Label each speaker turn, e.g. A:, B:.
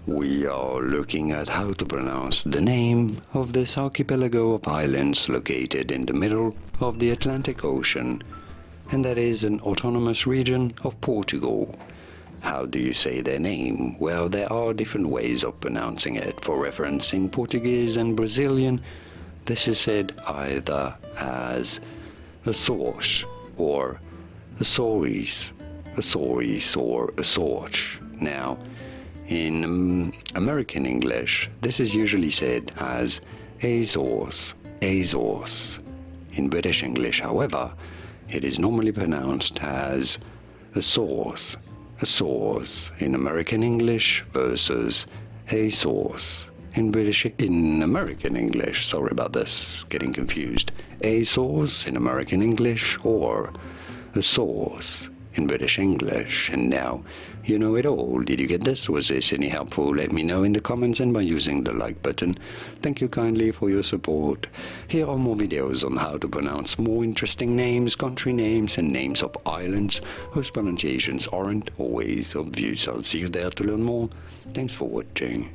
A: we are looking at how to pronounce the name of this archipelago of islands located in the middle of the Atlantic Ocean, and that is an autonomous region of Portugal. How do you say their name? Well, there are different ways of pronouncing it. For reference, in Portuguese and Brazilian, this is said either as Azores or Azores, Azores or Azores. Now, in American English, this is usually said as Azores, Azores. In British English, however, it is normally pronounced as Azores, Azores in American English versus Azores in American English. Sorry about this, getting confused. Azores in American English or Azores in British English. And now you know it all. Did you get this? Was this any helpful? Let me know in the comments and by using the like button. Thank you kindly for your support. Here are more videos on how to pronounce more interesting names, country names and names of islands whose pronunciations aren't always obvious. I'll see you there to learn more. Thanks for watching.